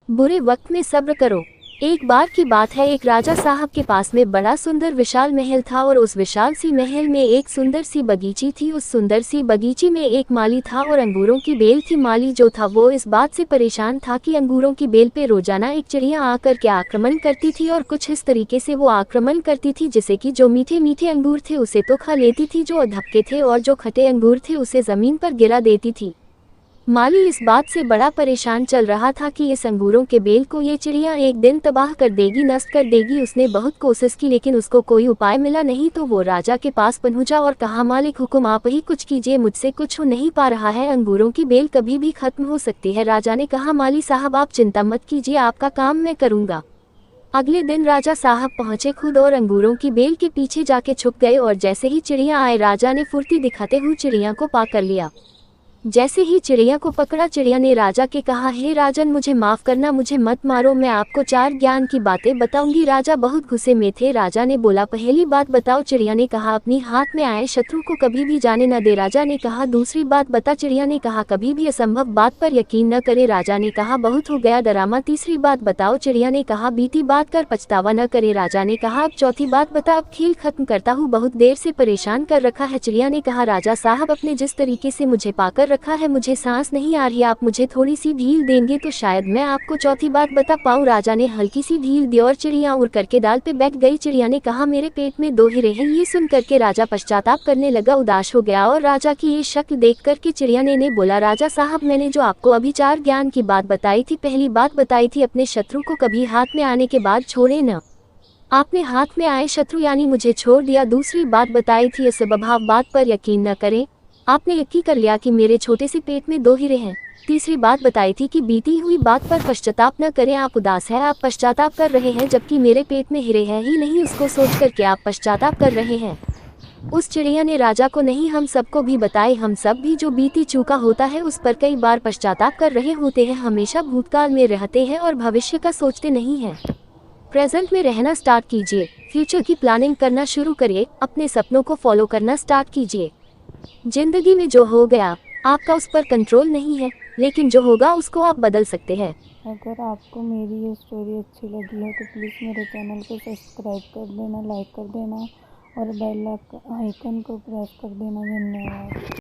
बुरे वक्त में सब्र करो। एक बार की बात है, एक राजा साहब के पास में बड़ा सुंदर विशाल महल था और उस विशाल सी महल में एक सुंदर सी बगीची थी। उस सुंदर सी बगीची में एक माली था और अंगूरों की बेल थी। माली जो था वो इस बात से परेशान था कि अंगूरों की बेल पे रोजाना एक चिड़िया आकर के आक्रमण करती थी और कुछ इस तरीके से वो आक्रमण करती थी जिसे कि जो मीठे मीठे अंगूर थे उसे तो खा लेती थी, जो अधपके थे और जो खट्टे अंगूर थे उसे जमीन पर गिरा देती थी। माली इस बात से बड़ा परेशान चल रहा था कि इस अंगूरों के बेल को ये चिड़िया एक दिन तबाह कर देगी, नष्ट कर देगी। उसने बहुत कोशिश की लेकिन उसको कोई उपाय मिला नहीं, तो वो राजा के पास पहुंचा और कहा, मालिक हुकुम, आप ही कुछ कीजिए, मुझसे कुछ हो नहीं पा रहा है, अंगूरों की बेल कभी भी खत्म हो सकती है। राजा ने कहा, माली साहब आप चिंता मत कीजिए, आपका काम मैं करूंगा। अगले दिन राजा साहब पहुंचे खुद और अंगूरों की बेल के पीछे जाके छुप गए और जैसे ही चिड़िया आए राजा ने फुर्ती दिखाते हुए चिड़िया को पा कर लिया। जैसे ही चिड़िया को पकड़ा, चिड़िया ने राजा के कहा, हे राजन, मुझे माफ करना, मुझे मत मारो, मैं आपको 4 ज्ञान की बातें बताऊंगी। राजा बहुत गुस्से में थे। राजा ने बोला, पहली बात बताओ। चिड़िया ने कहा, अपनी हाथ में आए शत्रु को कभी भी जाने न दे। राजा ने कहा, दूसरी बात बता। चिड़िया ने कहा, कभी भी असंभव बात पर यकीन न करे। राजा ने कहा, बहुत हो गया डरामा, तीसरी बात बताओ। चिड़िया ने कहा, बीती बात कर पछतावा न करे। राजा ने कहा, अब चौथी बात बता, अब खेल खत्म करता हूँ, बहुत देर से परेशान कर रखा है। चिड़िया ने कहा, राजा साहब, अपने जिस तरीके से मुझे पाकर रखा है मुझे सांस नहीं आ रही, आप मुझे थोड़ी सी ढील देंगे तो शायद मैं आपको चौथी बात बता पाऊँ। राजा ने हल्की सी ढील दी और चिड़िया उड़ करके डाल पे बैठ गई। चिड़िया ने कहा, मेरे पेट में 2 हीरे हैं। ये सुन करके राजा पश्चाताप करने लगा, उदास हो गया और राजा की ये शक्ल देख करके चिड़िया ने बोला, राजा साहब, मैंने जो आपको अभी 4 ज्ञान की बात बताई थी, पहली बात बताई थी अपने शत्रु को कभी हाथ में आने के बाद छोड़े न। आपने हाथ में आए शत्रु यानी मुझे छोड़ दिया। दूसरी बात बताई थी, इस स्वभाव बात पर यकीन न करें, आपने यकीन कर लिया कि मेरे छोटे से पेट में 2 हीरे हैं। तीसरी बात बताई थी कि बीती हुई बात पर पश्चाताप न करें, आप उदास हैं, आप पश्चाताप कर रहे हैं, जबकि मेरे पेट में हीरे हैं ही नहीं, उसको सोच करके आप पश्चाताप कर रहे हैं। उस चिड़िया ने राजा को नहीं, हम सबको भी बताए, हम सब भी जो बीती चूका होता है उस पर कई बार पश्चाताप कर रहे होते हैं, हमेशा भूतकाल में रहते हैं और भविष्य का सोचते नहीं हैं। प्रेजेंट में रहना स्टार्ट कीजिए, फ्यूचर की प्लानिंग करना शुरू करिए, अपने सपनों को फॉलो करना स्टार्ट कीजिए। जिंदगी में जो हो गया आपका उस पर कंट्रोल नहीं है, लेकिन जो होगा उसको आप बदल सकते हैं। अगर आपको मेरी ये स्टोरी अच्छी लगी है तो प्लीज़ मेरे चैनल को सब्सक्राइब कर देना, लाइक कर देना और बेल आइकन को प्रेस कर देना। धन्यवाद।